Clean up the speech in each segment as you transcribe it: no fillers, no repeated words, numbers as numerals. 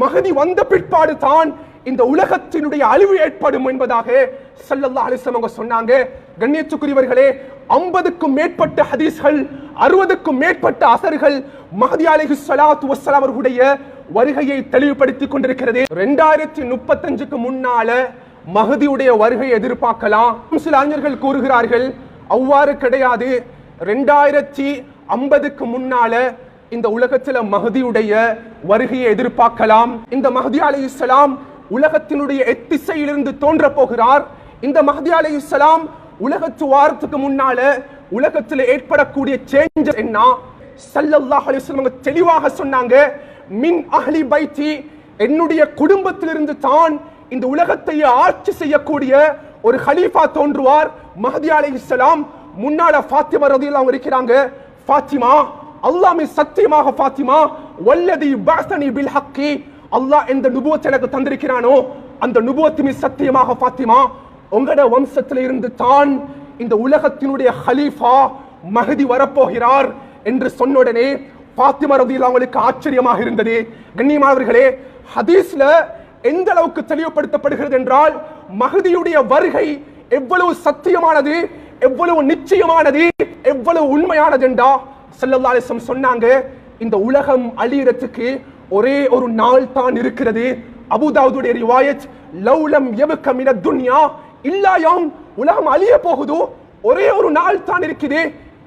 மஹதி வந்த பிற்பாடு தான் இந்த உலகத்தினுடைய அழிவு ஏற்படும் என்பதாக ஸல்லல்லாஹு அலைஹி வஸல்லம் சொன்னாங்க. கண்ணியத்துக்குரியவர்களே, 50க்கும் மேற்பட்ட ஹதீஸ்கள், 60க்கும் மேற்பட்ட அஸர்கள் மஹதி அலைஹிஸ்ஸலாத்து வஸ்ஸலாம் அவர்களுடைய வருகையை தெளிவுபடுத்திக் கொண்டிருக்கிறது. 2035க்கு முன்னால மஹதியுடைய வருகை எதிர்பார்க்கலாம். சில அறிஞர்கள் கூறுகிறார்கள் அவ்வாறு கிடையாது. 2050க்கு முன்னால இந்த உலகத்தில் மஹதியுடைய வருகையை எதிர்பார்க்கலாம். இந்த மஹதி அலைஹிஸ்ஸலாம் உலகத்தினுடைய எத்திசையிலிருந்து தோன்ற போகிறார். இந்த மஹதி அலைஹிஸ்ஸலாம் உலகத்து வாரத்துக்கு முன்னால உலகத்தில் ஏற்படக்கூடிய சேஞ்சஸ் என்ன? ஸல்லல்லாஹு அலைஹி வஸல்லம் தெளிவாக சொன்னாங்க, மின் அஹ்லி பைத்தி, என்னுடைய குடும்பத்திலிருந்து தான் இந்த உலகத்தை ஆட்சி செய்யக்கூடிய ஒரு ஹலீஃபா தோன்றுவார். மஹதி அலைஹிஸ்ஸலாம் முன்னால ஃபாத்திமா ரலியல்லாஹு இருக்கிறாங்க. ஃபாத்திமா, அல்லாஹ் சத்தியமாக ஃபாத்திமா, வல்லதி பஅஸனி பில் ஹக்கி, அல்லாஹ் இந்த நுபுவத் எனக்கு தந்திருக்கிறானோ அந்த நுபுவத் சத்தியமாக ஃபாத்திமா, உங்களோட வம்சத்தில் இருந்து தான் இந்த உலகத்தினுடைய ஹலீஃபா மஹதி வரப்போகிறார் என்று சொன்ன உடனே ஃபாத்திமா ரலியல்லாஹு அவங்களுக்கு ஆச்சரியமாக இருந்தது. கண்ணியமானவர்களே, ஹதீஸ்ல எந்த அளவுக்கு தெளிவுபடுத்தப்படுகிறது என்றால் மஹதியுடைய வருகை எவ்வளவு சத்தியமானது, எவ்வளவு நிச்சயமானது, எவ்வளவு உண்மையானது என்றா ஸல்லல்லாஹு அலைஹி வஸல்லம் சொன்னாங்க, இந்த உலகம் அழியறதுக்கு ஒரே ஒரு நாள் தான் இருக்கிறது. அபூதாவுதுடைய ரிவாயத், லவ்லம் யப்க மினத் துன்யா இல்லா யௌம், உலகம் அழிய போகுது, ஒரே ஒரு நாள் தான் இருக்குது,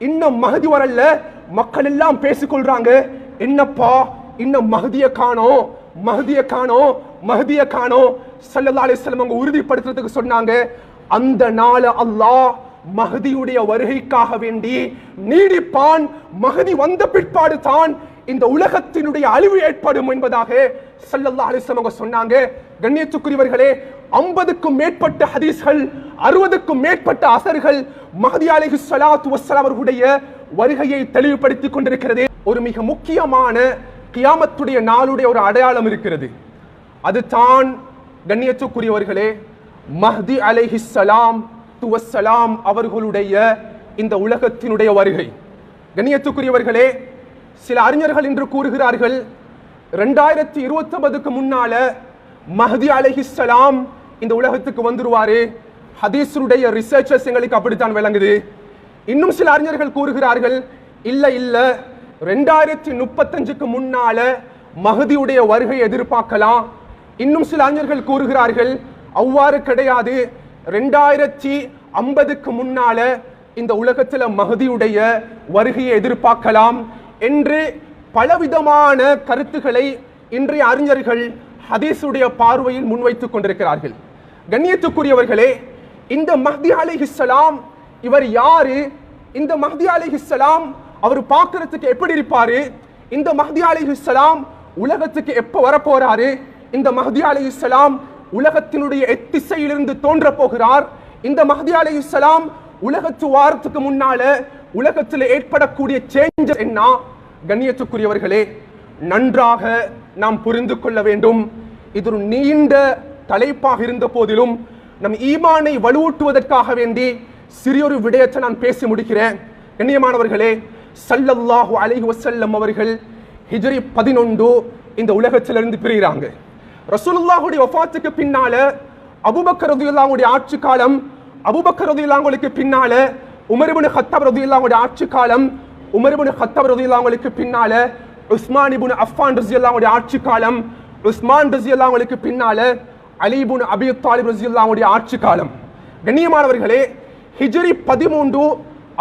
இன்னும் மஹதி வரல. மக்கள் எல்லாம் பேசிக்கொள்றாங்க, என்னப்பா இன்னும் மஹதிய காணோம், மஹதிய காணோம், மஹதிய காணோம். ஸல்லல்லாஹு அலைஹி வஸல்லம் அவங்க உறுதிப்படுத்துறதுக்கு சொன்னாங்க, அந்த நாள் அல்லாஹ் மஹதியுடைய வருகைக்காக வேண்டி நீடிப்பான். மஹதி வந்த பிற்பாடு தான் இந்த உலகத்தினுடைய அழிவு ஏற்படும் என்பதாக ஸல்லல்லாஹு அலைஹி வஸல்லம் சொன்னாங்க. கண்ணியத்துக்குரியவர்களே, 50க்கும் மேற்பட்ட ஹதீஸ்கள், 60க்கும் மேற்பட்ட அஸர்கள் மஹதி அலைஹிஸ்ஸலாத்து வஸ்ஸலாம் அவர்களுடைய வருகையை தெளிவுபடுத்திக் கொண்டிருக்கிறது. ஒரு மிக முக்கியமான கியாமத்துடைய நாளுடைய ஒரு அடையாளம் இருக்கிறது. அது தான் கண்ணியத்துக்குரியவர்களே, மஹதி அலைஹிஸ்ஸலாம் வஸ்ஸலாம் அவர்களுடைய இந்த உலகத்தினுடைய வருகை. கண்ணியத்துக்குரியவர்களே, சில அறிஞர்கள் இன்று கூறுகிறார்கள் 2029க்கு முன்னால மஹதி அலைஹிஸ்ஸலாம் இந்த உலகத்துக்கு வந்துருவாரு. ஹதீஸுடைய ரிசர்ச்சர்ஸ் எங்களுக்கு அப்படித்தான் விளங்குது. இன்னும் சில அறிஞர்கள் கூறுகிறார்கள் இல்ல இல்ல 2035க்கு முன்னால மஹதியுடைய வருகை எதிர்பார்க்கலாம். இன்னும் சில அறிஞர்கள் கூறுகிறார்கள் அவ்வாறு கிடையாது, 2050க்கு முன்னால இந்த உலகத்தில் மஹதியுடைய வருகையை எதிர்பார்க்கலாம் என்று பலவிதமான கருத்துக்களை இன்றைய அறிஞர்கள் ஹதீஸுடைய பார்வையில் முன்வைத்துக் கொண்டிருக்கிறார்கள். கண்ணியத்துக்குரியவர்களே, இந்த மஹதி அலைஹிஸ்ஸலாம் இவர் யாரு? இந்த மஹதி அலைஹிஸ்ஸலாம் அவர் பார்க்கிறதுக்கு எப்படி இருப்பாரு? இந்த மஹதி அலைஹிஸ்ஸலாம் உலகத்துக்கு எப்ப வரப்போறாரு? இந்த மஹதி அலைஹிஸ்ஸலாம் உலகத்தினுடைய எத்திசையிலிருந்து தோன்ற போகிறார். இந்த மஹதி அலைஹிஸ்ஸலாம் உலகத்து வாரத்துக்கு முன்னால உலகத்தில் ஏற்படக்கூடிய சேஞ்சஸ் என்ன? கண்ணியத்துக்குரியவர்களே, நன்றாக நாம் புரிந்து கொள்ள வேண்டும். இது ஒரு நீண்ட தலைப்பாக இருந்த போதிலும் நம் ஈமானை வலுவூட்டுவதற்காக வேண்டி சிறியொரு விடயத்தை நான் பேசி முடிக்கிறேன். கண்ணியமானவர்களே, ஸல்லல்லாஹு அலைஹி வஸல்லம் அவர்கள் ஹிஜ்ரி 11 இந்த உலகத்திலிருந்து பிரிகிறாங்க. ரசூலுல்லாஹுடைய வஃபாத்துக்கு பின்னால அபூபக்கர் ரலியல்லாஹுடைய ஆட்சி காலம், அபூபக்கர் ரலியல்லாஹுக்கு பின்னால உமர் இப்னு கத்தாப் ரலியல்லாஹுடைய ஆட்சி காலம், உமர் இப்னு கத்தாப் ரலியல்லாஹுக்கு பின்னால உஸ்மான் இப்னு அஃபான் ரலியல்லாஹுடைய ஆட்சி காலம், உஸ்மான் ரலியல்லாஹுக்கு பின்னால அலி இப்னு அபீ தாலிப் ரலியல்லாஹுடைய ஆட்சி காலம். கண்ணியமானவர்களே, ஹிஜ்ரி 13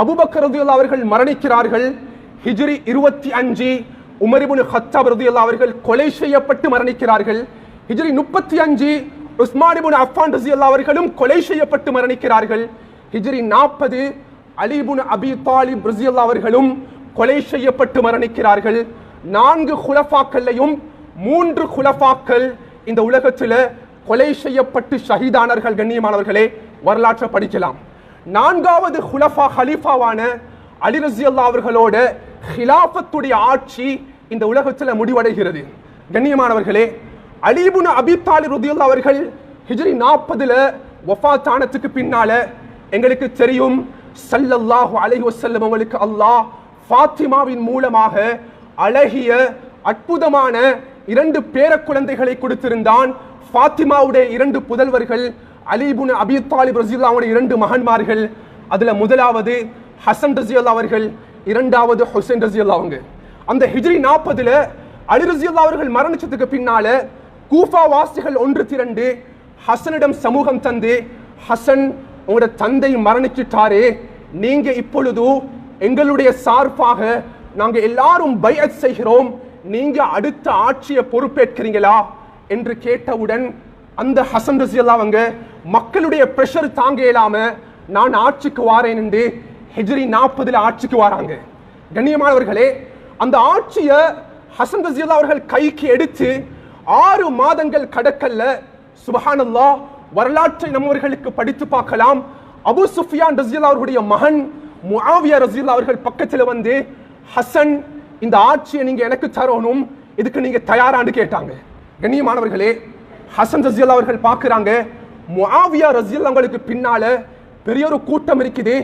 அபூபக்கர் ரலியல்லாஹு அவர்கள் மரணிக்கிறார்கள். ஹிஜ்ரி 25 உமர் இப்னு கத்தாப் ரலியல்லாஹு அவர்கள் கொலை செய்யப்பட்டு மரணிக்கிறார்கள். ஹிஜ்ரி 35 உஸ்மான் இப்னு அஃபான் ரலியல்லாஹு அவர்களும் கொலை செய்யப்பட்டு மரணிக்கிறார்கள். ஹிஜ்ரி 40 அலி இப்னு அபீ தாலிப் ரலியல்லாஹு அவர்களும் கொலை செய்யப்பட்டு மரணிக்கிறார்கள். 4 குலஃபாக்களையும் 3 குலஃபாக்கள் இந்த உலகத்தில் கொலை செய்யப்பட்டு ஷஹீதானார்கள். கண்ணியமானவர்களே, வரலாற்றை படிக்கலாம். 4வது குலஃபா ஹலீஃபாவான அலி ரலியல்லாஹு அவர்களோட ஹிலாஃபத்துடைய ஆட்சி இந்த உலகத்தில் முடிவடைகிறது. கண்ணியமானவர்களே, அலி இப்னு அபீ தாலிப் ரலியல்லாஹு அவர்கள் ஹிஜ்ரி 40ல வஃபாத் ஆனதுக்கு பின்னால எங்களுக்கு தெரியும் ஸல்லல்லாஹு அலைஹி வஸல்லம் அவங்களுக்கு அல்லாஹ் ஃபாத்திமாவின் மூலமாக அழகிய அற்புதமான 2 பேர குழந்தைகளை கொடுத்திருந்தான். ஃபாத்திமாவுடைய 2 புதல்வர்கள், அலி இப்னு அபி தாலிப் ரலியல்லாஹு அன்ஹு 2 மகன்மார்கள். அதுல முதலாவது ஹசன் ரலியல்லாஹு அவர்கள், இரண்டாவது ஹுசைன் ரலியல்லாஹு அன்ஹு. அந்த ஹிஜ்ரி 40ல அலி ரலியல்லாஹு அவர்கள் மரணிச்சதுக்கு பின்னால கூஃபா வாசிகள் ஒன்று திரண்டு ஹசனிடம் சமூகம் தந்து, ஹசன் உங்களோட தந்தை மரணிச்சிட்டாரே, நீங்க இப்பொழுது எங்களுடைய சார்பாக நாங்க எல்லாரும் பைஅத் செய்கிறோம், நீங்க அடுத்த ஆட்சியை பொறுப்பேற்கிறீங்களா என்று கேட்டவுடன் அந்த ஹசன் ரலியல்லாஹு அன்ஹு மக்களுடைய பிரஷர் தாங்க இயலாம நான் ஆட்சிக்கு வாரேன் என்று ஹிஜ்ரி 40ல ஆட்சிக்கு வராங்க. கண்ணியமானவர்களே, அந்த ஆட்சியை ஹசன் ரலியல்லாஹு அவர்கள் கைக்கு எடுத்து 6 மாதங்கள் கடக்கல்ல. சுப்ஹானல்லாஹ், வரலாற்றை நம்மவர்களுக்கு படித்து பார்க்கலாம். அபூ சுஃபியான் ரலியல்லாஹு அவர்களுடைய மகன் முஆவியா ரலியல்லாஹு அவர்கள் பக்கத்துல வந்து, ஹசன் இந்த ஆட்சியை நீங்க எனக்கு தரணும், இதுக்கு நீங்க தயாரான்னு கேட்டாங்க. கண்ணியமானவர்களே, ஹசன் ரலியல்லாஹு அவர்கள் பார்க்கறாங்க, முஆவியா ரலியல்லாஹு அவங்களுக்கு பின்னால பெரிய ஒரு கூட்டம் இருக்குது,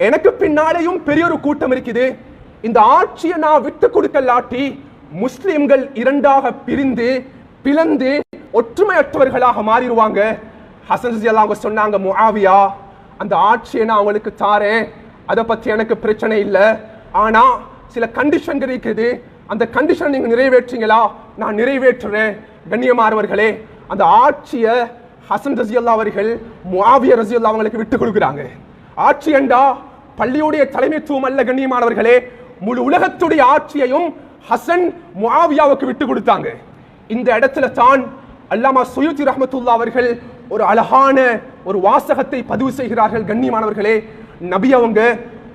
எனக்கு பின்னாலேயும் பெரிய ஒரு கூட்டம் இருக்குது, இந்த ஆட்சியை நான் விட்டு கொடுக்கலாட்டி முஸ்லிம்கள் 2ஆக பிளந்து ஒற்றுமையற்றவர்களாக மாறிடுவாங்க. ஹசன் ரலியல்லாஹு அன்ஹு சொன்னாங்க, முஆவியா அந்த ஆட்சியை நான் உங்களுக்கு தாரேன், அதை பத்தி எனக்கு பிரச்சனை இல்லை, ஆனா சில கண்டிஷன் இருக்குது, அந்த கண்டிஷன் நீங்க நிறைவேற்றீங்களா? நான் நிறைவேற்றுறேன். கண்ணியமானவர்களே, அந்த ஆட்சியை ஹசன் ரலியல்லாஹு அவர்கள் முஆவியா ரலியல்லாஹு அவங்களுக்கு விட்டு கொடுக்குறாங்க. ஆட்சி என்றா பள்ளியுடைய தலைமைத்துவம் அல்ல. கண்ணியமானவர்களே, முழு உலகத்துடைய ஆட்சியையும் ஹசன் முஆவியாவுக்கு விட்டு கொடுத்தாங்க. இந்த இடத்துல தான் அல்லாமா சுயூத்தி ரஹ்மத்துல்லாஹி அவர்கள் ஒரு அழகான ஒரு வாசகத்தை பதிவு செய்கிறார்கள். கண்ணியமானவர்களே, நபி அவங்க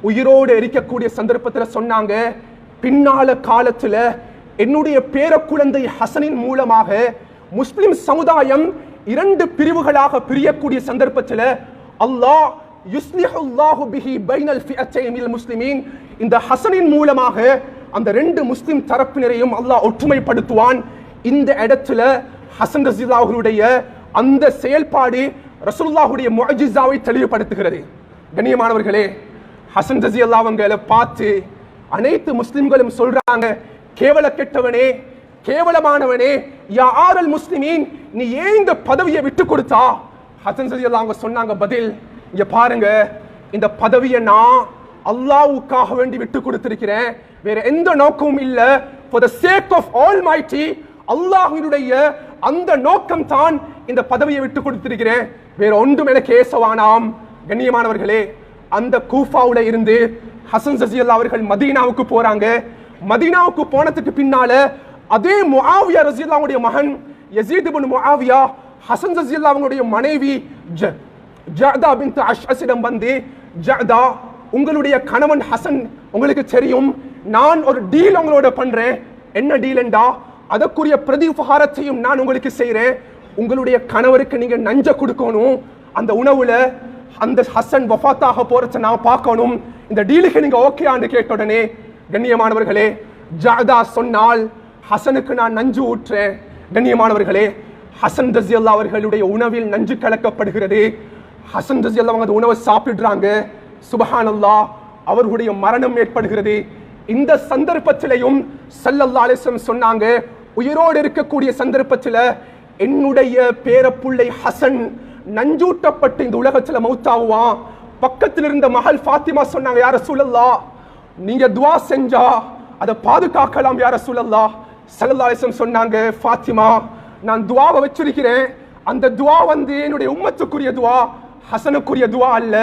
உயிரோடு இருக்கக்கூடிய சந்தர்ப்பத்தில் சொன்னாங்க, பின்னால காலத்துல என்னுடைய பேர குழந்தை ஹசனின் மூலமாக முஸ்லிம் சமுதாயம் 2 பிரிவுகளாக பிரியக்கூடிய சந்தர்ப்பத்தில் அல்லாஹ் யுஸ்லிஹுல்லாஹு பிஹி பைனல் ஃபிஅத்தைனில் முஸ்லிமீன், இந்த ஹசனின் மூலமாக அந்த 2 முஸ்லிம் தரப்பினரையும் அல்லாஹ் ஒற்றுமைப்படுத்துவான். இந்த இடத்துல ஹசன் ரலியல்லாஹு அவர்களுடைய அந்த செயல்பாடு ரசூலுல்லாஹுடைய முஅஜிஸாவை தெளிவுபடுத்துகிறது. கண்ணியமானவர்களே, ஹசன் ரலியல்லாஹு அவங்களை பார்த்து அனைத்து முஸ்லிம்களும் சொல்றாங்க, கேவல கெட்டவனே, கேவலமானவனே, யா ஆரல் முஸ்லிமீன், நீ ஏன் இந்த பதவியை விட்டு கொடுத்தா? ஹசன் ரலியல்லாஹு அன்ஹு சொன்னாங்க பதில், இங்க பாருங்க, இந்த பதவியை நான் அல்லாஹ்வுக்காக வேண்டி விட்டு கொடுத்திருக்கிறேன், வேற எந்த நோக்கமும் இல்ல. for the sake of almighty, அல்லாஹ்வினுடைய அந்த நோக்கம் தான் இந்த பதவியை விட்டு கொடுத்திருக்கிறேன், வேற ஒன்றும் எனக்கு ஏசவானாம். கண்ணியமானவர்களே, அந்த கூஃபாவுல இருந்து ஹசன் ரலியல்லாஹு அவர்கள் மதீனாவுக்கு போறாங்க. மதீனாவுக்கு போனதுக்கு பின்னால அதே முஆவியா ரலியல்லாஹு அவருடைய மகன் யஸீத் இப்னு முஆவியா ஹசன் ரலியல்லாஹு அவருடைய மனைவி ஜஅதா பின்த் அஷ்அஸிடம் வந்து, ஜஅதா, உங்களுடைய கணவன் ஹசன் உங்களுக்கு தெரியும், நான் ஒரு டீல் உங்களோட பண்றேன். என்ன டீல் என்றா, அதற்குரிய பிரதிஉபகாரத்தையும் நான் உங்களுக்கு செய்றேன். உங்களுடைய கணவருக்கு நீங்க நஞ்ச கொடுக்கணும், அந்த உணவுல அந்த ஹசன் வஃபாத்தாக போறத நான் பார்க்கணும். இந்த டீலுக்கு நீங்க ஓகேயான்னு கேட்ட உடனே, கண்ணியமானவர்களே, ஜஅதா சொன்னால் ஹசனுக்கு நான் நஞ்சு ஊற்றேன். கண்ணியமானவர்களே, ஹசன் ரலியல்லாஹு அவர்களுடைய உணவில் நஞ்சு கலக்கப்படுகிறது. ஹசன் ரலியல்லாஹு அந்த உணவை சாப்பிடுறாங்க. சுப்ஹானல்லாஹ், அவர்களுடைய மரணம் ஏற்படுகிறது. இந்த சந்தர்ப்பத்திலையும் ஸல்லல்லாஹு அலைஹி வஸல்லம் சொன்னாங்க, உயிரோடு இருக்கக்கூடிய சந்தர்ப்பத்தில் என்னுடைய பேரப்புள்ளை ஹசன் நஞ்சூட்டப்பட்டு இந்த உலகத்தில் மௌத்தாகுவான். பக்கத்தில் இருந்த மகள் ஃபாத்திமா சொன்னாங்க, யா ரசூலல்லாஹ், நீங்க துஆ செஞ்சா அதை பாதுகாக்கலாம் யா ரசூலல்லாஹ். ஸல்லல்லாஹு அலைஹி வஸல்லம் சொன்னாங்க, ஃபாத்திமா, நான் துஆவை வச்சிருக்கிறேன், அந்த துஆ வந்து என்னுடைய உம்மத்துக்குரிய துஆ, ஹசனுக்குரிய துஆ அல்ல.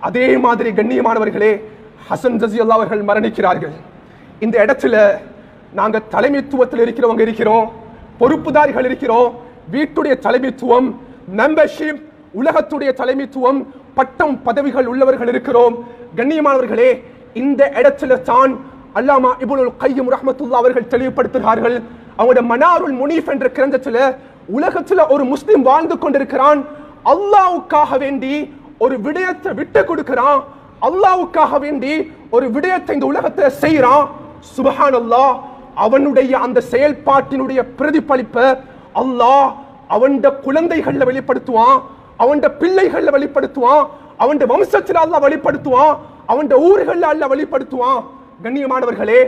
அதே மாதிரி கண்ணியமானவர்களே, ஹசன் ரலியல்லாஹு அவர்கள் மரணிக்கிறார்கள். இந்த இடத்துல நாங்க தலைமைத்துவத்தில் இருக்கிறவங்க இருக்கிறோம், பொறுப்புதாரிகள் இருக்கிறோம், வீட்டுடைய தலைமைத்துவம், மெம்பர்ஷிப், உலகத்துடைய தலைமைத்துவம், பட்டம் பதவிகள் உள்ளவர்கள் இருக்கிறோம். கண்ணியமானவர்களே, இந்த இடத்துல தான் அல்லாமா இப்னுல் கையிம் ரஹ்மத்துல்லாஹி அவர்கள் தெளிவுபடுத்துகிறார்கள். அவங்களுடைய மனாருல் முனீஃப் என்ற கிரந்தத்துல, உலகத்துல ஒரு முஸ்லிம் வாழ்ந்து கொண்டிருக்கிறான், அல்லாஹ்வுக்காக வேண்டி ஒரு விடயத்தை விட்டு கொடுக்கிறான், அல்லாஹ்வுக்காக வேண்டி ஒரு விடயத்தை இந்த உலகத்தை செய்யறான். சுப்ஹானல்லாஹ், அவனுடைய அந்த செயல்பாட்டினுடைய பிரதிபலிப்பை அல்லாஹ் அவனுடைய குழந்தைகள்ல வெளிப்படுத்துவான், அவனுடைய பிள்ளைகள்ல வெளிப்படுத்துவான், அவனுடைய வம்சத்தில் அல்லாஹ் வெளிப்படுத்துவான், அவனுடைய ஊர்கள்ல அல்லாஹ் வெளிப்படுத்துவான். கண்ணியமானவர்களே,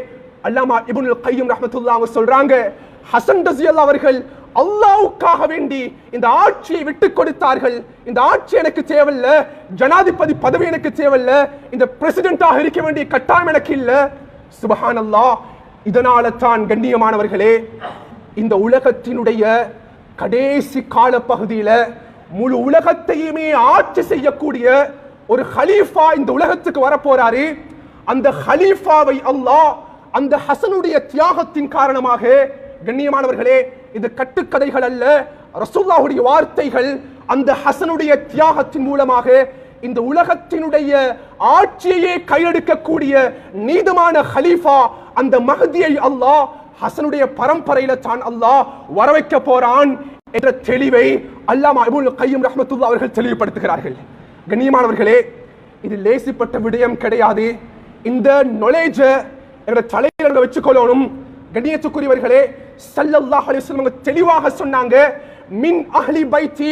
அல்லாமா இப்னுல் கையும் ரஹ்மத்துல்லாஹி அவங்க சொல்றாங்க, ஹசன் ரஸியல்லாஹு அவர்கள் அல்லாஹ்வுக்காக வேண்டி இந்த ஆட்சியை விட்டு கொடுத்தார்கள். இந்த ஆட்சி எனக்கு தேவையில்ல, ஜனாதிபதி பதவி எனக்கு தேவையில்ல, இந்த பிரசிடென்ட்டாக இருக்க வேண்டிய கட்டாயம் எனக்கு இல்ல. சுப்ஹானல்லாஹ். இதனால தான் கண்ணியமானவர்களே, இந்த உலகத்தினுடைய கடைசி கால பகுதியில முழு உலகத்தையுமே ஆட்சி செய்யக்கூடிய ஒரு ஹலீஃபா இந்த உலகத்துக்கு வரப்போறாரு. அந்த ஹலீஃபாவை அல்லாஹ் அந்த ஹசனுடைய தியாகத்தின் காரணமாக, கண்ணியமானவர்களே, இது கட்டுக்கதைகள் அல்ல, ரசூலுல்லாஹுடைய வார்த்தைகள், அந்த ஹசனுடைய தியாகத்தின் மூலமாக இந்த உலகத்தினுடைய ஆட்சியையே கையெடுக்கக்கூடிய நீதமான ஹலீஃபா அந்த மஹ்தியை அல்லாஹ் ஹசனுடைய பரம்பரையில தான் அல்லாஹ் வரவைக்க போறான் என்ற தெளிவை அல்லாமா இப்னுல் கையும் ரஹ்மத்துல்லாஹி அவர்கள் தெளிவுபடுத்துகிறார்கள். கண்ணியமானவர்களே, இது லேசிப்பட்ட விடயம் கிடையாது. இந்த knowledge என்ற தலையில வச்சுக்கொள்ளணும். கண்ணியத்துக்குரியவர்களே, ஸல்லல்லாஹு அலைஹி வஸல்லம் தெளிவாக சொன்னாங்க, மின் அஹ்லி பைத்தி,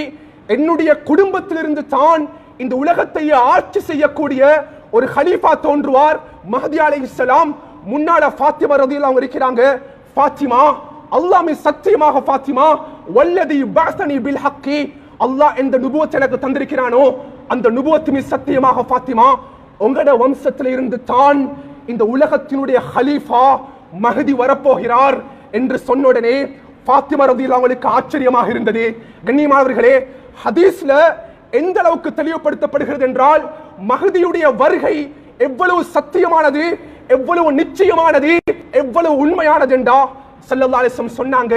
என்னுடைய குடும்பத்திலிருந்து தான் இந்த உலகத்தை ஆட்சி செய்யக்கூடிய ஒரு ஹலீஃபா தோன்றுவார். மஹ்தி அலைஹிஸ்ஸலாம் முன்னால ஃபாத்திமா ரலியல்லாஹு இருக்கிறாங்க. ஃபாத்திமா, அல்லாஹ் மீது சத்தியமாக ஃபாத்திமா, வல்லதி பஅஸனி பில் ஹக்கி, அல்லாஹ் எந்த நுபுவத் எனக்கு தந்திருக்கிறானோ அந்த நுபுவத் மீது சத்தியமாக ஃபாத்திமா, உங்களோட வம்சத்தில் இருந்து தான் இந்த உலகத்தினுடைய ஹலீஃபா மஹ்தி வரப்போகிறார் என்று சொன்ன உடனே ஃபாத்திமா ரலியல்லாஹு அவங்களுக்கு ஆச்சரியமாக இருந்தது. கண்ணியமானவர்களே, ஹதீஸ்ல எந்த அளவுக்கு தெளிவுபடுத்தப்படுகிறது என்றால், மஹ்தியுடைய வருகை எவ்வளவு சத்தியமானது, எவ்வளவு நிச்சயமானது, எவ்வளவு உண்மையானது என்றா ஸல்லல்லாஹு அலைஹி வஸல்லம் சொன்னாங்க,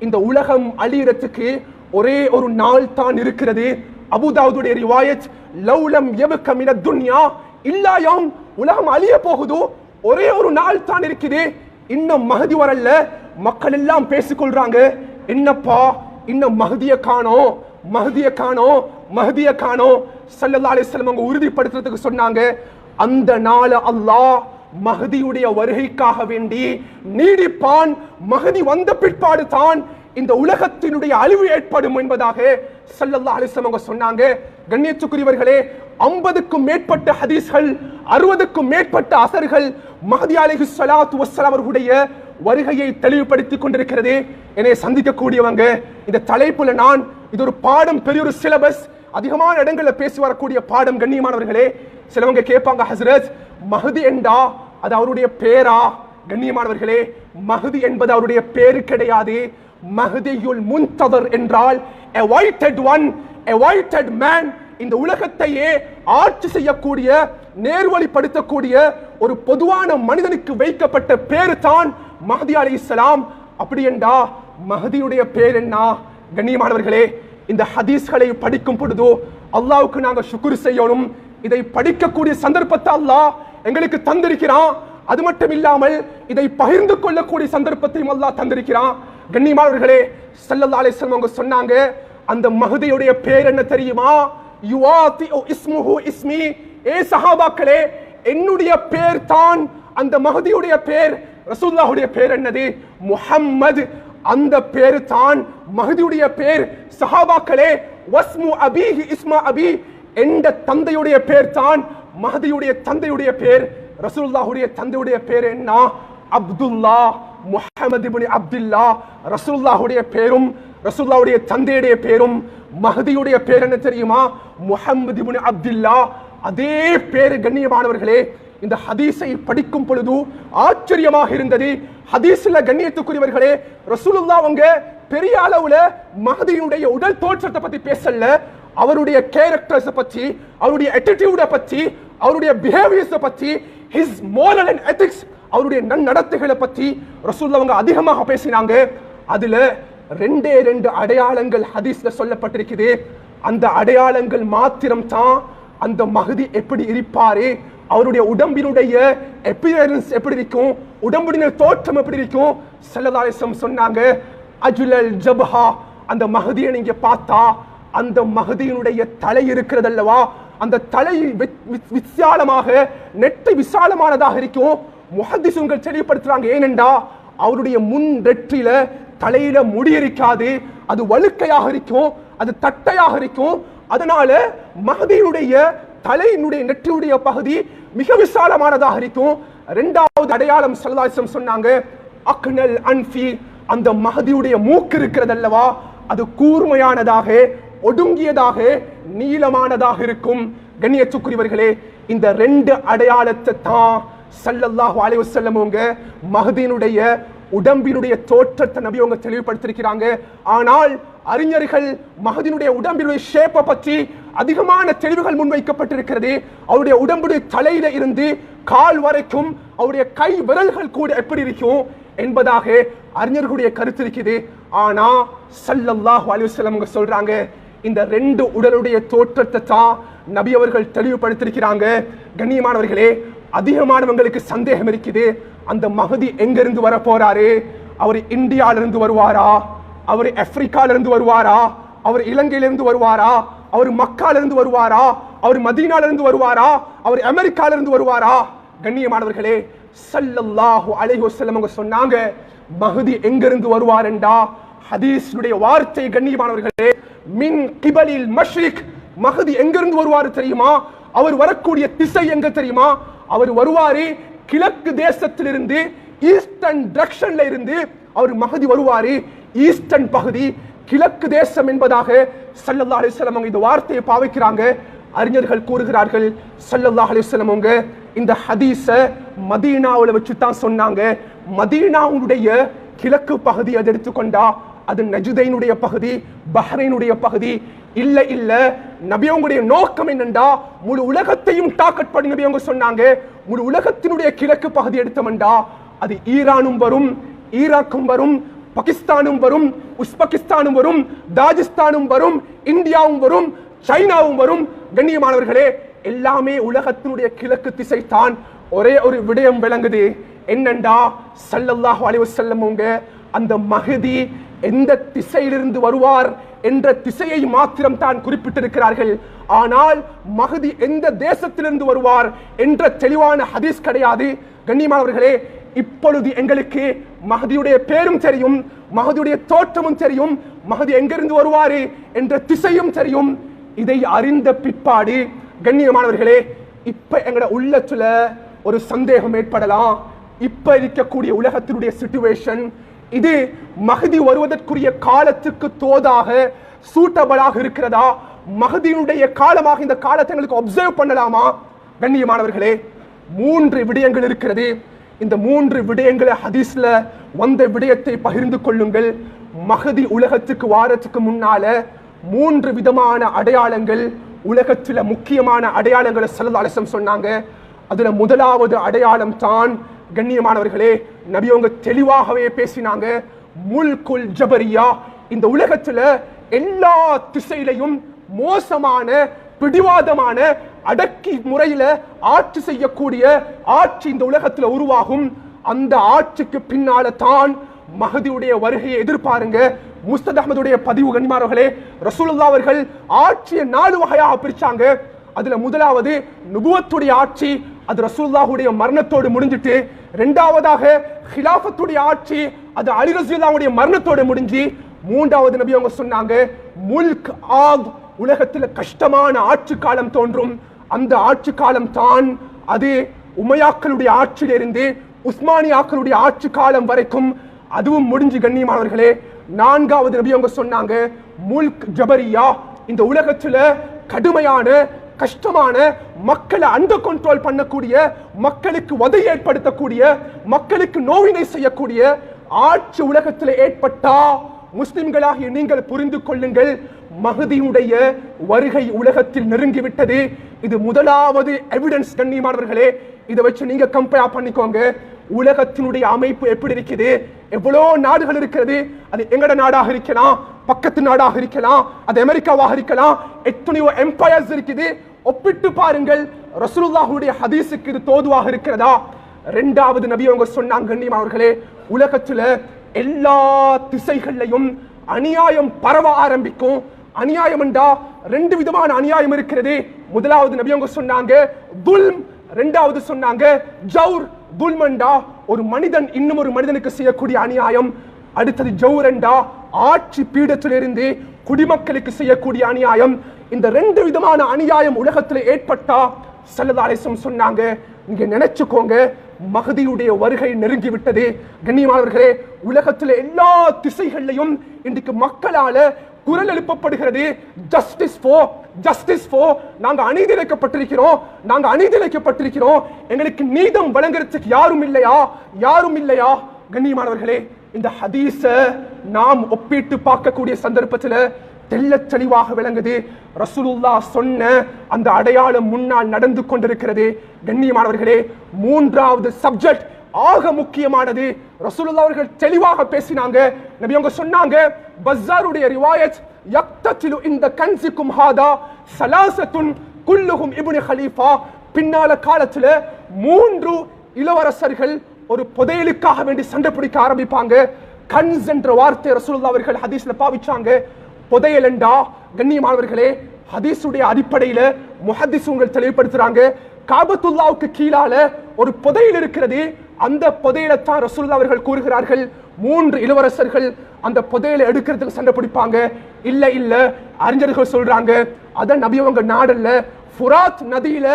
இந்த உலகம் அழியறதுக்கு ஒரே ஒரு நாள் தான் இருக்கிறது. அபூதாவுதுடைய ரிவாயத், லவ்லம் யப்க மினத் துன்யா இல்லா யௌம், உலகம் அழிய போகுது, ஒரே ஒரு நாள் தான் இருக்குது, இன்னும் மஹ்தி வரல. மக்கள் எல்லாம் பேசிக்கொள்றாங்க, என்னப்பா இன்னும் மஹ்திய காணோம், மஹ்திய காணோம், மஹ்திய காணோம். ஸல்லல்லாஹு அலைஹி வஸல்லம் அவங்க உறுதிப்படுத்துறதுக்கு சொன்னாங்க, அந்த நாள் அல்லாஹ் மஹ்தியுடைய வருகைக்காக வேண்டி நீடிப்பான். மஹ்தி வந்த பிற்பாடு தான் இந்த உலகத்தினுடைய அழிவு ஏற்படும் என்பதாக ஸல்லல்லாஹு அலைஹி வஸல்லம் சொன்னாங்க. கண்ணியத்துக்குரியவர்களே, 50க்கும் மேற்பட்ட ஹதீஸ்கள், 60க்கும் மேற்பட்ட அசர்கள் மஹ்தி அலைஹிஸ்ஸலாத்து வஸ்ஸலாம் அவர்களுடைய வருகையை தெளிவுபடுத்திக் கொண்டிருக்கிறது. என்னை சந்திக்கக்கூடியவங்க, இந்த தலைப்புல நான் இது ஒரு பாடம், பெரிய ஒரு சிலபஸ், அதிகமான இடங்கள்ல பேசி வரக்கூடிய பாடம். கண்ணியமானவர்களே, சிலவங்க கேட்பாங்க, ஹஸ்ரத் மஹ்தி என்றா அது அவருடைய பேரா? கண்ணியமானவர்களே, மஹ்தி என்பது அவருடைய பேரு கிடையாது. மஹ்தியுல் முன்ததர் என்றால் awaited one, awaited man, இந்த உலகத்தையே ஆட்சி செய்யக்கூடிய, நேர்வழிப்படுத்தக்கூடிய ஒரு பொதுவான மனிதனுக்கு வைக்கப்பட்ட பேரு தான் மஹ்தி அலைஹிஸ்ஸலாம். அப்படி என்றா மஹ்தியுடைய பேர் என்ன? கண்ணியமானவர்களே, இந்த ஹதீஸ்களை படிக்கும் பொழுது அல்லாஹ்வுக்கு நாங்க ஷுக்ர் செய்யணும். இதை படிக்கக்கூடிய சந்தர்ப்பத்தை அல்லாஹ் எங்களுக்கு தந்திருக்கிறான். அது மட்டும் இல்லாமல் இதை பகிர்ந்து கொள்ளக்கூடிய சந்தர்ப்பத்தையும் அல்லாஹ் தந்திருக்கிறான். கண்ணியமானவர்களே, ஸல்லல்லாஹு அலைஹி வஸல்லம் அவங்க சொன்னாங்க, அந்த மஹ்தியுடைய பேர் என்ன தெரியுமா? யுவாதிஉ இஸ்முஹு இஸ்மி, ஏ சஹாபாக்களே, என்னுடைய பேர் தான் அந்த மஹ்தியுடைய பேர். ரசூலுல்லாஹுடைய பேர் என்னது? முஹம்மது. அந்த பேர் தான் மஹ்தியுடைய பேர். சஹாபாக்களே, வஸ்மு அபீஹி இஸ்மா அபி, என்ற தந்தையுடைய பேர் தான் மஹ்தியுடைய தந்தையுடைய பேர். ரசூலுல்லாஹுடைய தந்தையுடைய பேர் என்ன? அப்துல்லா, முஹம்மது இப்னு அப்துல்லா. ரசூலுல்லாஹுடைய பேரும் ரசூலுல்லாஹுடைய தந்தையுடைய பேரும் மஹ்தியுடைய பேர் என்ன தெரியுமா? முஹம்மது இப்னு அப்துல்லா. அதே பேர். கண்ணியமானவர்களே, இந்த ஹதீஸை படிக்கும் பொழுது ஆச்சரியமாக இருந்தது. ஹதீஸ்ல கண்ணியத்துக்குரியவர்களே, ரசூலுல்லாஹ் அவங்க பெரிய அளவுல மஹ்தியுடைய உடல் தோற்றத்தை பத்தி பேசல, அவருடைய கேரக்டர்ஸ் பத்தி, அவருடைய அட்டிட்யூட பத்தி, அவருடைய பிஹேவியர்ஸ் பத்தி, his moral and ethics, அவருடைய நன்னடத்தைகளை பத்தி ரசூலுல்லாஹ் அவங்க அதிகமாக பேசினாங்க. அதுல ரெண்டே ரெண்டு அடையாளங்கள் ஹதீஸ்ல சொல்லப்பட்டிருக்குது. அந்த அடையாளங்கள் மாத்திரம் தான் அந்த மஹ்தி எப்படி இருப்பாரு, அவருடைய உடம்பினுடைய அப்பியரன்ஸ் எப்படி இருக்கும், உடம்புடைய தோற்றம் எப்படி இருக்கும். ஸல்லல்லாஹு அலைஹி வஸல்லம் சொன்னாங்க, அஜ்லல் ஜபஹா, அந்த மஹ்தியை நீங்க பார்த்தா அந்த மஹ்தியினுடைய தலை இருக்கிறது அல்லவா, அந்த தலை விசாலமாக, நெற்றி விசாலமானதாக இருக்கும். முஹத்திஸுங்கள் தெளிவுபடுத்துறாங்க, ஏனென்றா அவருடைய முன் நெற்றியில தலையில முடி இருக்காது, அது வழுக்கையாக இருக்கும், அது தட்டையாக இருக்கும். அதனால மஹ்தியுடைய தலையினுடைய நெற்றியுடைய பகுதி மிக விசாலமானதாக இருக்கும். இரண்டாவது அடையாளம் ஸல்லல்லாஹு அலைஹி வஸல்லம் சொன்னாங்க, அக்னல் அன்ஃபி, அந்த மஹதியுடைய மூக்கு இருக்கிறது அல்லவா, அது கூர்மையானதாக, ஒடுங்கியதாக, நீளமானதாக இருக்கும். கண்ணியத்துக்குரியவர்களே, இந்த ரெண்டு அடையாளத்தை தான் ஸல்லல்லாஹு அலைஹி வஸல்லம் மஹதியினுடைய உடம்பினுடைய தோற்றத்தை நபி அவங்க தெளிவுபடுத்திருக்கிறாங்க. ஆனால் அறிஞர்கள் மஹதியினுடைய உடம்பினுடைய ஷேப்பை பற்றி அதிகமான தெளிவுகள் முன்வைக்கப்பட்டிருக்கிறது. அவருடைய உடம்புடைய தலையில இருந்து கால் வரைக்கும் அவருடைய கை விரல்கள் கூட எப்படி இருக்கும் என்பதாக அறிஞர்களுடைய கருத்து இருக்குது. ஆனா ஸல்லல்லாஹு அலைஹி வஸல்லம் சொல்றாங்க, இந்த ரெண்டு உடலுடைய தோற்றத்தை தான் நபி அவர்கள் தெளிவுபடுத்திருக்கிறாங்க. கண்ணியமானவர்களே, அதிகமானவங்களுக்கு சந்தேகம் இருக்குது, அந்த மஹதி எங்கிருந்து வர போறாரு? அவர் இந்தியால இருந்து வருவாரா? அவர் ஆப்பிரிக்கால இருந்து வருவாரா? அவர் இலங்கையிலிருந்து வருவாரா? அவர் மக்கால இருந்து வருவாரா? அவர் மதீனால இருந்து வருவாரா? அவர் அமெரிக்கால இருந்து வருவாரா? கண்ணியமானவர்களே, ஸல்லல்லாஹு அலைஹி வஸல்லம் சொன்னாங்க, மஹதி எங்கிருந்து வருவார் என்றா ஹதீஸுடைய வார்த்தை. கண்ணியமானவர்களே, மின் கிபலில் மஷ்ரிக், மஹதி எங்கிருந்து வருவாரு தெரியுமா? அவர் வரக்கூடிய திசை எங்க தெரியுமா? அவர் வருவாரு கிழக்கு தேசத்திலிருந்து, ஈஸ்டர்ன் டைரக்ஷன்ல இருந்து அவர் மஹதி வருவாரு. ஈஸ்டர்ன் பகுதி கிழக்கு தேசம் என்பதாக ஸல்லல்லாஹு அலைஹி வஸல்லம் இந்த வார்த்தையை பாவிக்கிறாங்க. அறிஞர்கள் கூறுகிறார்கள், ஸல்லல்லாஹு அலைஹி வஸல்லம் இந்த ஹதீஸை மதீனாவுல வச்சு தான் சொன்னாங்க. மதீனாவுடைய கிழக்கு பகுதி அதை எடுத்துக்கொண்டா அது நஜ்தைனுடைய பகுதி, பஹ்ரைனுடைய பகுதி இல்ல. இல்ல, நபியவங்களுடைய நோக்கம் என்னண்டா முழு உலகத்தையும் டார்கெட் பண்ணி நபியவங்க சொன்னாங்க, முழு உலகத்தினுடைய கிழக்கு பகுதி எடுத்தோம்டா அது ஈரானும் வரும், ஈராக்கும் வரும், பாகிஸ்தானும் வரும், உஸ்பெகிஸ்தானும் வரும், தாஜிஸ்தானும் வரும், இந்தியாவும் வரும், சைனாவும் வரும். கண்ணியமானவர்களே, எல்லாமே உலகத்தினுடைய கிழக்கு திசை தான். ஒரே ஒரு விடயம் விளங்குது, என்னண்டா ஸல்லல்லாஹு அலைஹி வஸல்லம் அந்த மஹதி எந்த திசையிலிருந்து வருவார் என்ற திசையை மாத்திரம் தான் குறிப்பிட்டிருக்கிறார்கள். ஆனால் மஹதி எந்த தேசத்திலிருந்து வருவார் என்ற தெளிவான ஹதீஸ் கிடையாது. கண்ணியமானவர்களே, இப்பொழுது எங்களுக்கு மஹதியுடைய பேரும் தெரியும், மஹதியுடைய தோற்றமும் தெரியும், மஹதி எங்கிருந்து வருவாரு என்ற திசையும் தெரியும். இதை அறிந்த பிற்பாடு கண்ணியமானவர்களே, இப்ப எங்கட உள்ளத்துல ஒரு சந்தேகம் ஏற்படலாம். இப்ப இருக்கக்கூடிய உலகத்தினுடைய சிச்சுவேஷன் இது மஹதி வருவதற்குரிய காலத்துக்கு தோதாக சூட்டபிளாக இருக்கிறதா? மஹதியினுடைய காலமாக இந்த காலத்தை எங்களுக்கு அப்சர்வ் பண்ணலாமா? கண்ணியமானவர்களே, 3 விடயங்கள் இருக்கிறது. இந்த 3 விடயங்களை ஹதீஸ்ல வந்த விடயத்தை பகிர்ந்து கொள்ளுங்கள். மஹதி உலகத்துக்கு வாரத்துக்கு முன்னால 3 விதமான அடையாளங்கள், உலகத்துல முக்கியமான அடையாளங்களை ஸல்லல்லாஹு அலைஹி வஸல்லம் சொன்னாங்க. அதுல முதலாவது அடையாளம் தான் கண்ணியமானவர்களே, நபி அவங்க தெளிவாகவே பேசினாங்க, முல்குல் ஜபரியா. இந்த உலகத்துல எல்லா திசையிலையும் மோசமான, பிடிவாதமான, அடக்கி முறையில ஆட்சி செய்யக்கூடிய ஆட்சி இந்த உலகத்துல உருவாகும். அந்த ஆட்சிக்கு பின்னால தான் மஹதியுடைய வருகையை எதிர்பாருங்க. முஸ்தத் அஹ்மதுடைய பதிவு. கண்ணியமானவர்களே, ரசூலுல்லாஹ் அவர்கள் ஆட்சியை 4 வகையாக பிரிச்சாங்க. அதுல முதலாவது நுபுவத்துடைய ஆட்சி, அது ரசூலுல்லாஹுடைய மரணத்தோடு முடிஞ்சிட்டு. இரண்டாவதாக ஹிலாஃபத்துடைய ஆட்சி, அது அலி ரலியல்லாஹுடைய மரணத்தோடு முடிஞ்சு. மூன்றாவது நபி அவங்க சொன்னாங்க, முல்க் ஆக், உலகத்தில் கஷ்டமான ஆட்சி காலம் தோன்றும். அந்த ஆட்சி காலம் தான் அது உமையாக்களுடைய ஆட்சியிலிருந்து உஸ்மானியாக்களுடைய ஆட்சி காலம் வரைக்கும் அதுவும் முடிஞ்சு. கண்ணியமானவர்களே, நான்காவது நபி அவங்க சொன்னாங்க, முல்க் ஜபரியா. இந்த உலகத்துல கடுமையான, கஷ்டமான, மக்களை அண்டர் கண்ட்ரோல் பண்ணக்கூடிய, மக்களுக்கு உதவி ஏற்படுத்தக்கூடிய, மக்களுக்கு நோவினை செய்யக்கூடிய ஆட்சி உலகத்தில் ஏற்பட்டா முஸ்லிம்களாகிய நீங்கள் புரிந்து கொள்ளுங்கள், மஹதியுடைய வருகை உலகத்தில் நெருங்கிவிட்டது. இது முதலாவது எவிடன்ஸ். கண்ணியமானவர்களே, இதை வச்சு நீங்க கம்பேர் பண்ணிக்கோங்க. உலகத்தினுடைய அமைப்பு எப்படி இருக்குது? எவ்வளோ நாடுகள் இருக்கிறது. அது எங்கட நாடாக இருக்கலாம், பக்கத்து நாடாக இருக்கலாம், அது அமெரிக்காவாக இருக்கலாம், எத்தனையோ எம்பயர்ஸ் இருக்குது. ஒப்பிட்டு பாருங்கள், ரசூலுல்லாஹுடைய ஹதீஸுக்கு இது தோதுவாக இருக்கிறதா? இரண்டாவது நபி அவங்க சொன்னாங்க, கண்ணியமானவர்களே, உலகத்துல எல்லா திசைகள்லையும் அநியாயம் பரவ ஆரம்பிக்கும். அநியாயம் என்றா 2 விதமான அநியாயம் இருக்கிறது. முதலாவது நபி அவங்க சொன்னாங்க துல்ம், இரண்டாவது சொன்னாங்க ஜௌர். துல்மண்டா ஒரு மனிதன் இன்னும் ஒரு மனிதனுக்கு செய்யக்கூடிய அநியாயம். அடுத்தது ஜௌரண்டா ஆட்சி பீடத்திலிருந்து குடிமக்களுக்கு செய்யக்கூடிய அநியாயம். இந்த 2 விதமான அநியாயம் உலகத்தில் ஏற்பட்டா ஸல்லல்லாஹு அலைஹி வஸல்லம் சொன்னாங்க, நீங்க நினைச்சுக்கோங்க, மஹதியுடைய வருகை நெருங்கிவிட்டது. கண்ணியமானவர்களே, உலகத்தில் எல்லா திசைகளிலும் இன்றைக்கு மக்களால குரல் எழுப்பப்படுகிறது, ஜஸ்டிஸ் ஃபோர், நாங்க அநீதி இழைக்கப்பட்டிருக்கிறோம், எங்களுக்கு நீதம் வழங்குறதுக்கு யாரும் இல்லையா? கண்ணியமானவர்களே, இந்த ஹதீஸ நாம் ஒப்பிட்டு பார்க்கக்கூடிய சந்தர்ப்பத்தில் தெள்ளத் தெளிவாக விளங்குது. ரசூலுல்லாஹ் சொன்ன அந்த அடையாளம் முன்னால் நடந்து கொண்டிருக்கிறது. கண்ணியமானவர்களே, மூன்றாவது சப்ஜெக்ட் ஆக முக்கியமானது. ரசூலுல்லாஹ் அவர்கள் தெளிவாக பேசினாங்க. நபி அவங்க சொன்னாங்க, பஸாருடைய ரிவாயத், யக்ததிலு இந்த கன்சிக்கும் ஹாதா ஸலாஸத்துன் குல்லுஹும் இப்னு ஹலீஃபா. பின்னால காலத்துல 3 இளவரசர்கள் ஒரு புதையலுக்காக வேண்டி சண்டை பிடிக்க ஆரம்பிப்பாங்க. கன்ஸ் என்ற வார்த்தை ரசூலுல்லாஹ் அவர்கள் ஹதீஸ்ல பாவிச்சாங்க. புதையல் என்றா கண்ணியமானவர்களே, ஹதீஸுடைய அடிப்படையில முஹத்திஸுங்கள் தெளிவுபடுத்துறாங்க, காபத்துல்லாவுக்கு கீழால ஒரு புதையல் இருக்கிறது. அந்த புதையலைத்தான் ரசூலுல்லாஹ் அவர்கள் கூறுகிறார்கள், 3 இளவரசர்கள் அந்த புதையலை எடுக்கிறதுக்கு சண்டை பிடிப்பாங்க. இல்ல அறிஞர்கள் சொல்றாங்க, அத நபி அவங்க நாடல்ல, ஃபுராத் நதியில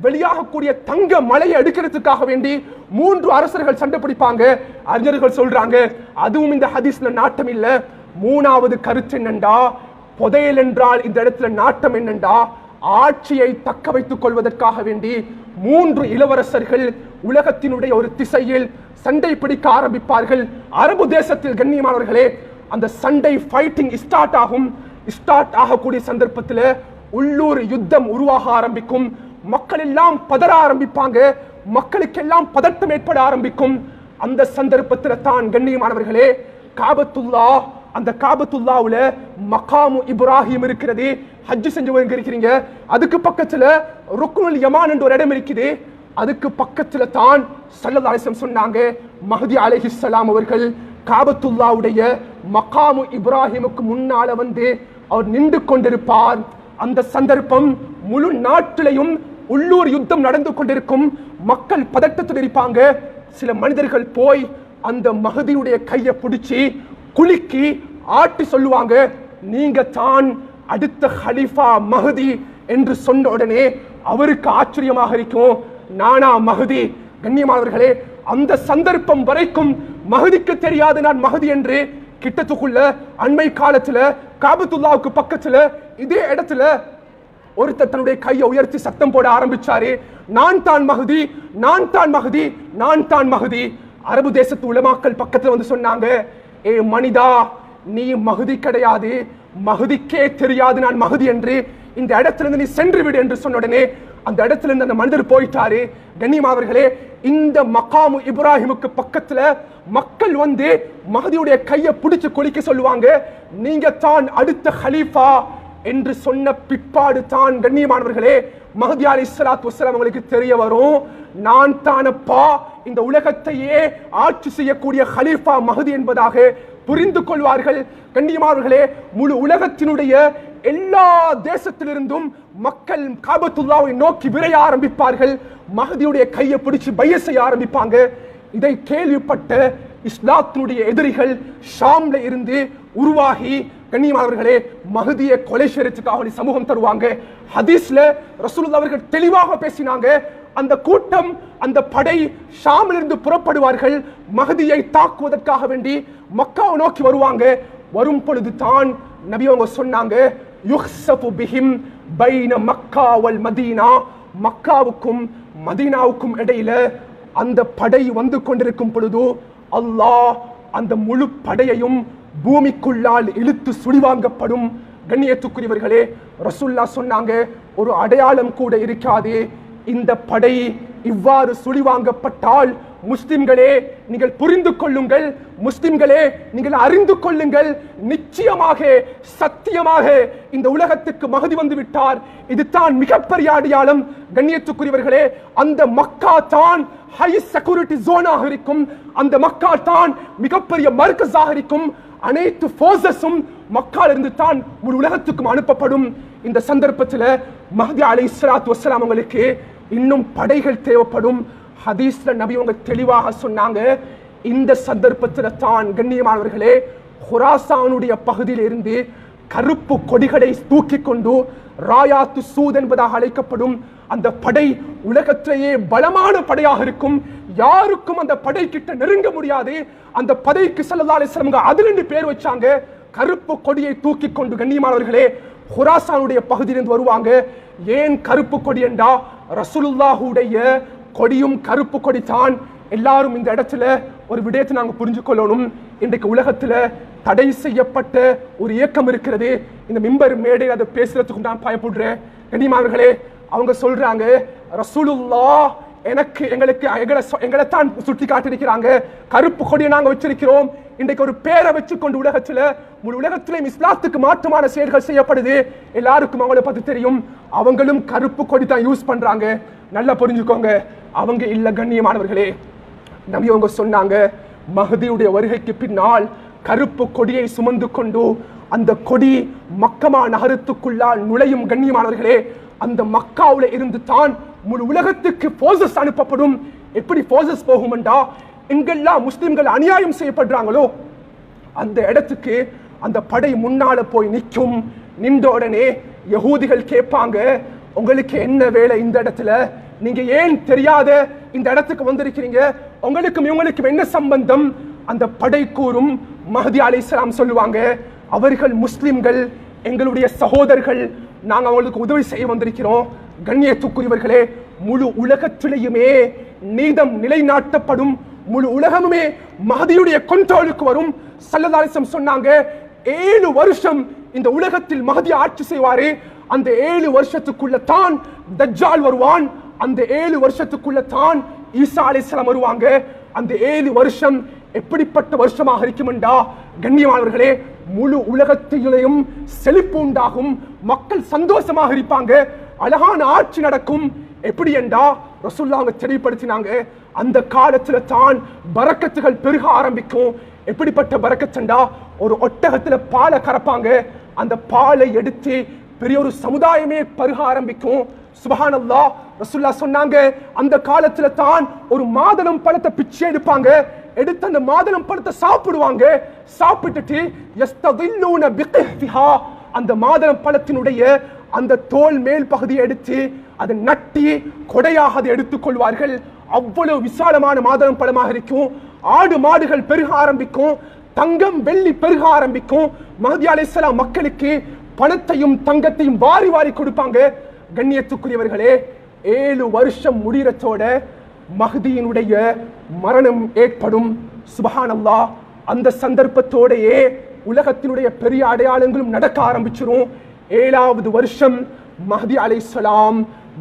வெளியாகக்கூடிய தங்க மலையை எடுக்கிறதுக்காக வேண்டி 3 அரசர்கள் சண்டை பிடிப்பாங்க. அறிஞர்கள் சொல்றாங்க, அதுவும் இந்த ஹதீஸ்ல நாட்டம் இல்ல. மூணாவது கருத்து என்னண்டா, புதையல் என்றால் இந்த இடத்துல நாட்டம் என்னண்டா, ஆட்சியை தக்க வைத்துக் கொள்வதற்காக வேண்டி 3 இளவரசர்கள் உலகத்தினுடைய ஒரு திசையில் சண்டை பிடிக்க ஆரம்பிப்பார்கள். அரபு தேசத்தில் கண்ணியமானவர்களே, அந்த சண்டை ஃபைட்டிங் ஸ்டார்ட் ஆகக்கூடிய சந்தர்ப்பத்தில் உள்ளூர் யுத்தம் உருவாக ஆரம்பிக்கும். மக்கள் எல்லாம் பதற ஆரம்பிப்பாங்க, மக்களுக்கெல்லாம் பதட்டம் ஏற்பட ஆரம்பிக்கும். அந்த சந்தர்ப்பத்தில் தான் கண்ணியமானவர்களே, அந்த காபத்துல்லாவுல மகாமு இப்ராஹிம் இருக்கிறது. ஹஜ் செஞ்சவங்க இருக்கிறீங்க, அதுக்கு பக்கத்துல ருக்னுல் யமான் என்ற ஒரு இடம் இருக்குது. அதுக்கு பக்கத்துல தான் ஸல்லல்லாஹு அலைஹி வஸல்லம் சொன்னாங்க, மஹ்தி அலைஹிஸ்ஸலாம் அவர்கள் காபத்துல்லாவுடைய மகாமு இப்ராஹிமுக்கு முன்னால வந்து அவர் நின்று கொண்டிருப்பார். அந்த சந்தர்ப்பம் முழு நாட்டிலையும் உள்ளூர் யுத்தம் நடந்து கொண்டிருக்கும். மக்கள் பதட்டத்தில் இருப்பாங்க. சில மனிதர்கள் போய் அந்த மஹ்தியுடைய கையை பிடிச்சி குலுக்கி ஆட்டி சொல்லுவாங்க, நீங்க தான் அடுத்த ஹலீஃபா மஹ்தி என்று சொன்ன உடனே அவருக்கு ஆச்சரியமாக இருக்கும், நானா மஹ்தி? கண்ணியமானவர்களே, அந்த சந்தர்ப்பம் வரைக்கும் மஹ்திக்கு தெரியாது நான் மஹ்தி என்று. கிட்டத்துக்குள்ள அண்மை காலத்துல காபத்துல்லாவுக்கு பக்கத்துல இதே இடத்துல ஒருத்தர் தன்னுடைய கையை உயர்த்தி சத்தம் போட ஆரம்பிச்சாரு, நான் தான் மஹ்தி. அரபு தேசத்து உலமாக்கள் பக்கத்துல வந்து சொன்னாங்க, ஏ மனிதா, நீ மஹ்தி கிடையாது, மஹ்திக்கே தெரியாது நான் மஹ்தி என்று, இந்த இடத்துல இருந்து நீ சென்று விடு என்று சொன்ன உடனே அந்த இடத்துல இருந்து அந்த மனிதர் போயிட்டாரு. கண்ணியமானவர்களே, இந்த மகாமு இப்ராஹிமுக்கு பக்கத்துல மக்கள் வந்து மஹ்தியுடைய கையை பிடிச்சு குளிக்க சொல்லுவாங்க, நீங்க தான் அடுத்த ஹலீஃபா என்று சொன்ன பிற்பாடு தான் கண்ணியமானவர்களே மஹ்தி அலைஹிஸ்ஸலாத்து வஸ்ஸலாம் அவங்களுக்கு தெரிய வரும், நான் தானப்பா இந்த உலகத்தையே ஆட்சி செய்யக்கூடிய ஹலீஃபா மஹ்தி என்பதாக புரிந்து கொள்வார்கள். கண்ணியமானவர்களே, முழு உலகத்தினுடைய எல்லா தேசத்திலிருந்தும் மக்கள் காபத்துல்லாவை நோக்கி விரைய ஆரம்பிப்பார்கள். மஹ்தியுடைய கையை பிடிச்சு பைய செய்ய ஆரம்பிப்பாங்க. இதை கேள்விப்பட்ட இஸ்லாத்தினுடைய எதிரிகள் ஷாம்ல இருந்து உருவாகி கண்ணியமானவர்களே மஹ்தியை கொலை செய்யறதுக்காக சமூகம் தருவாங்க. ஹதீஸ்ல ரசூலுல்லாஹ் அவர்கள் தெளிவாக பேசினாங்க, அந்த கூட்டம், அந்த படை ஷாமிலிருந்து புறப்படுவார்கள், மஹ்தியை தாக்குவதற்காக வேண்டி மக்காவை நோக்கி வருவாங்க. வரும் பொழுது தான் நபி அவங்க சொன்னாங்க, யுஹ்ஸஃபு பிஹிம் பைன மக்கா வல் மதீனா, மக்காவுக்கும் மதீனாவுக்கும் இடையில அந்த படை வந்து கொண்டிருக்கும் பொழுது அல்லாஹ் அந்த முழு படையையும் பூமிக்குள்ளால் இழுத்து சுழிவாங்கப்படும். கண்ணியத்துக்குரியவர்களே, ரசூலுல்லாஹ் சொன்னாங்க, ஒரு அடையாளம் கூட இருக்காது. இந்த படை இவ்வாறு சுழிவாங்கப்பட்டால் முஸ்லிம்களே நீங்கள் புரிந்து கொள்ளுங்கள், முஸ்லிம்களே நீங்கள் அறிந்து கொள்ளுங்கள், நிச்சயமாக சத்தியமாக இந்த உலகத்துக்கு மஹ்தி வந்து விட்டார். இதுதான் மிகப்பெரிய அடையாளம். கண்ணியத்துக்குரியவர்களே, அந்த மக்கா தான் ஹை செக்யூரிட்டி ஜோனாக இருக்கும், அந்த மக்கா தான் மிகப்பெரிய மர்கஸாக இருக்கும். அனைத்து ஃபோர்ஸஸும் மக்கால இருந்து தான் ஒரு உலகத்துக்கும் அனுப்பப்படும். இந்த சந்தர்ப்பத்தில் மஹ்தி அலைஹிஸ்ஸலாத்து வஸ்ஸலாம் அவங்களுக்கு இன்னும் படைகள் தேவைப்படும். ஹதீஸ்ல நபி அவங்க தெளிவாக சொன்னாங்க, இந்த சந்தர்ப்பத்தில் தான் கண்ணியமானவர்களே ஹுராசானுடைய பகுதியில் இருந்து கருப்பு கொடிகளை தூக்கி கொண்டு ராயாத்து சூத் என்பதாக அழைக்கப்படும் அந்த படை உலகத்திலேயே பலமான படையாக இருக்கும். யாருக்கும் அந்த படை கிட்ட நெருங்க முடியாது. அந்த படைக்கு ஸல்லல்லாஹு அலைஹி வஸல்லம் அதிலிருந்து பேர் வச்சாங்க கருப்பு கொடியை தூக்கி கொண்டு. கண்ணியமானவர்களே, ஹுராசானுடைய பகுதியிலிருந்து வருவாங்க. ஏன் கருப்பு கொடி என்றா ரசூலுல்லாஹுடைய கொடியும் கருப்பு கொடி தான். எல்லாரும் இந்த இடத்துல ஒரு விடயத்தை நாங்க புரிஞ்சு கொள்ளணும். இன்றைக்கு உலகத்துல தடை செய்யப்பட்ட ஒரு இயக்கம் இருக்கிறது. இந்த மிம்பர் மேடை அதை பேசுறதுக்கு நான் பயப்படுறேன். கண்ணியமானவர்களே, அவங்க சொல்றாங்க ரசூலுல்லாஹ் எங்களை தான் சுட்டி காட்டிருக்கிறாங்க, கருப்பு கொடியை நாங்க வச்சிருக்கிறோம். இன்றைக்கு ஒரு பேரை வச்சுக்கொண்டு உலகத்துல முழு உலகத்திலும் இஸ்லாத்துக்கு மாற்றமான செயல்கள் செய்யப்படுது. எல்லாருக்கும் அவங்கள பத்தி தெரியும். அவங்களும் கருப்பு கொடி தான் யூஸ் பண்றாங்க. நல்லா புரிஞ்சுக்கோங்க. அவங்க இல்ல கண்ணியமானவர்களே, நபி அவங்க சொன்னாங்க மஹ்தியுடைய வருகைக்கு பின்னால் கருப்பு கொடியை சுமந்து கொண்டு அந்த கொடி மக்கமா நகரத்துக்குள்ளால் நுழையும். கண்ணியமானவர்களே, அந்த மக்காவுல இருந்து தான் முழு உலகத்துக்கு போர்சஸ் அனுப்பப்படும். எப்படி போர்சஸ் போகும் என்றா, எங்கெல்லாம் முஸ்லிம்கள் அநியாயம் செய்யப்படுறாங்களோ அந்த இடத்துக்கு அந்த படை முன்னால போய் நிற்கும். நின்ற உடனே யகூதிகள் கேட்பாங்க, உங்களுக்கு என்ன வேலை இந்த இடத்துல? நீங்க ஏன் தெரியாத இந்த இடத்துக்கு வந்திருக்கிறீங்க? உங்களுக்கும் இவங்களுக்கும் என்ன சம்பந்தம்? அந்த படை கூறும். மஹ்தி அலைஹிஸ்ஸலாம் சொல்லுவாங்க, அவர்கள் முஸ்லிம்கள், எங்களுடைய சகோதரர்கள், நாங்க அவங்களுக்கு உதவி செய்ய வந்திருக்கிறோம். கண்ணியத்துக்குரியவர்களே, முழு உலகத்திலேயுமே நீதம் நிலைநாட்டப்படும். முழு உலகமுமே மஹ்தியுடைய கண்ட்ரோலுக்கு வரும். ஸல்லல்லாஹு அலைஹி வஸல்லம் சொன்னாங்க 7 வருஷம் இந்த உலகத்தில் மஹ்தி ஆட்சி செய்வாரு. அந்த 7 வருஷத்துக்குள்ள தான் தஜ்ஜால் வருவான். அந்த 7 வருஷத்துக்குள்ள தான் ஈசா அலைஹிஸ்ஸலாம் வருவாங்க. அந்த 7 வருஷம் எப்படிப்பட்ட வருஷமாக இருக்குமெண்டா, கண்ணியமானவர்களே, முழு உலகத்திலேயும் செழிப்பு உண்டாகும். மக்கள் சந்தோஷமாக இருப்பாங்க. அழகான ஆட்சி நடக்கும். எப்படி என்றா ரசூலுல்லாஹ் தெளிவுபடுத்தினாங்க, அந்த காலத்துல தான் பரக்கத்துகள் பெருக ஆரம்பிக்கும். எப்படிப்பட்ட பரக்கத்துண்டா, ஒரு ஒட்டகத்துல பாலை கறப்பாங்க. அந்த பாலை எடுத்து பெரிய ஒரு சமுதாயமே பருக ஆரம்பிக்கும். சுப்ஹானல்லாஹ். ரசூலுல்லாஹ் சொன்னாங்க, அந்த காலத்துல தான் ஒரு மாதுளம் பழத்தை பிச்சை எடுப்பாங்க. எடுத்து அந்த மாதுளம் பழத்தை சாப்பிடுவாங்க. சாப்பிட்டுட்டு யஸ்ததில்லூன பிகிஹ்ஃபிஹா, அந்த மாதுளம் பழத்தினுடைய அந்த தோல் மேல் பகுதியை எடுத்து அதை நட்டி கொடையாக அதை எடுத்துக் கொள்வார்கள். அவ்வளவு விசாலமான மாதுளம் பழமாக இருக்கும். ஆடு மாடுகள் பெருக ஆரம்பிக்கும். தங்கம் வெள்ளி பெருக ஆரம்பிக்கும். மஹ்தி அலைஹிஸ்ஸலாம் மக்களுக்கு பணத்தையும் தங்கத்தையும் வாரி வாரி கொடுப்பாங்க. கண்ணியத்துக்குரியவர்களே, 7 வருஷம் முடிகிறதோட மஹ்தியினுடைய மரணம் ஏற்படும். சுப்ஹானல்லாஹ். அந்த சந்தர்ப்பத்தோடையே உலகத்தினுடைய பெரிய அடையாளங்களும் நடக்க ஆரம்பிச்சிரும். 7வது வருஷம் மஹ்தி அலைஹிஸ்ஸலாம்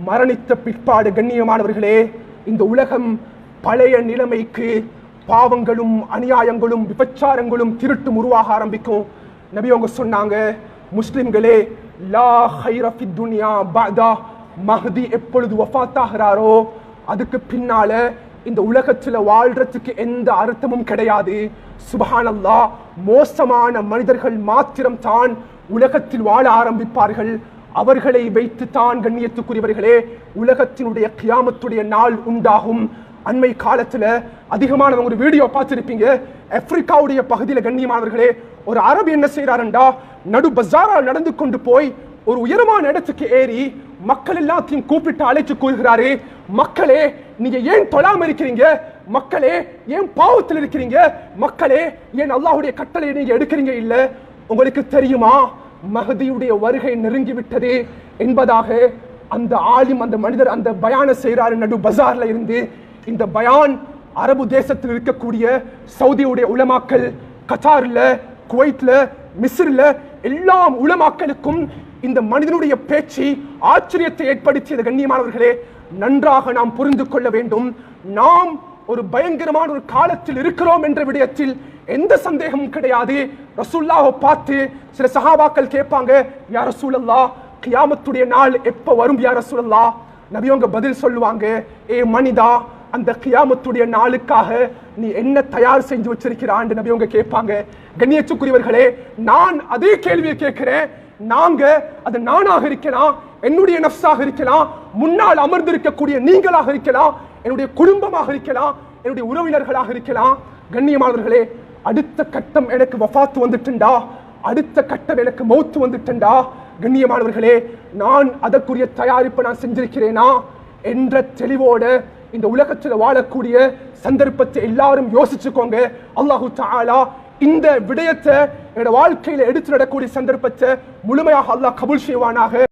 மரணித்த பிற்பாடு, கண்ணியமானவர்களே, இந்த உலகம் பழைய நிலைமைக்கு பாவங்களும் அநியாயங்களும் விபச்சாரங்களும் திருட்டும் உருவாக ஆரம்பிக்கும். நபி அவங்க சொன்னாங்க, முஸ்லிம்களே, லா ஹைர ஃபித் துன்யா பஅதா, மஹ்தி எப்பொழுது வஃபாத் ஆகிறாரோ அதுக்கு பின்னால இந்த உலகத்துல வாழ்றதுக்கு எந்த அர்த்தமும் கிடையாது. சுப்ஹானல்லாஹ். மோசமான மனிதர்கள் மாத்திரம் தான் உலகத்தில் வாழ ஆரம்பிப்பார்கள். அவர்களை வைத்து தான், கண்ணியத்துக்குரியவர்களே, உலகத்தினுடைய கியாமத்துடைய நாள் உண்டாகும். அண்மை காலத்துல அதிகமான ஒரு வீடியோ பார்த்திருப்பீங்க. ஆப்பிரிக்காவுடைய பகுதியில, கண்ணியமானவர்களே, ஒரு அரபி என்ன செய்யறாருண்டா, நடு பஜாரால் நடந்து கொண்டு போய் ஒரு உயரமான இடத்துக்கு ஏறி மக்கள் எல்லாத்தையும் கூப்பிட்டு அழைச்சு கூறுகிறாரு, மக்களே, நீங்க ஏன் தொழாம இருக்கிறீங்க? மக்களே, ஏன் பாவத்தில் இருக்கிறீங்க? மக்களே, ஏன் அல்லாஹ்வுடைய கட்டளை நீங்க எடுக்கிறீங்க? இல்ல, உங்களுக்கு தெரியுமா மஹ்தியுடைய வருகை நெருங்கி விட்டது என்பதாக அந்த ஆலிம், அந்த மனிதர் அந்த பயான செய்யறாரு நடு பஜார்ல இருந்து. இந்த பயான் அரபு தேசத்தில் இருக்கக்கூடிய சவுதியுடைய உலமாக்கள், கத்தார்ல, குவைத்ல, மிஸ்ர்ல எல்லா உலமாக்களுக்கும் இந்த மனிதனுடைய பேச்சு ஆச்சரியத்தை ஏற்படுத்தியது. கண்ணியமானவர்களே, நன்றாக நாம் புரிந்து கொள்ள வேண்டும். நாம் ஒரு பயங்கரமான ஒரு காலத்தில் இருக்கிறோம் என்ற விடயத்தில் எந்த சந்தேகமும் கிடையாது. ரசூலுல்லாஹை பார்த்து சில சஹாபாக்கள் கேட்பாங்க, யா ரசூலல்லாஹ், கியாமத்துடைய நாள் எப்ப வரும் யா ரசூலல்லாஹ்? நபி அவங்க பதில் சொல்லுவாங்க, ஏ மனிதா, அந்த கியாமத்துடைய நாளுக்காக நீ என்ன தயார் செஞ்சு வச்சிருக்கிறான்னு நபி அவங்க கேட்பாங்க. கண்ணியத்துக்குரியவர்களே, நான் அதே கேள்வியை கேட்கிறேன். நாங்க அது நானாக இருக்கலாம், என்னுடைய நஃப்ஸாக இருக்கலாம், முன்னால் அமர்ந்திருக்கக்கூடிய நீங்களாக இருக்கலாம், என்னுடைய குடும்பமாக இருக்கலாம், என்னுடைய உறவினர்களாக இருக்கலாம். கண்ணியமானவர்களே, அடுத்த கட்டம் எனக்கு வஃபாத் வந்துட்டுண்டா அடுத்த கட்டம் எனக்கு மௌத்து வந்துட்டா, கண்ணியமானவர்களே, நான் அதற்குரிய தயாரிப்பை நான் செஞ்சிருக்கிறேனா என்ற தெளிவோட இந்த உலகத்தில் வாழக்கூடிய சந்தர்ப்பத்தை எல்லாரும் யோசிச்சுக்கோங்க. அல்லாஹு தஆலா இந்த விடயத்தை என்னோட வாழ்க்கையில எடுத்து நடக்கூடிய சந்தர்ப்பத்தை முழுமையாக அல்லாஹ் கபூல் செய்வானாக.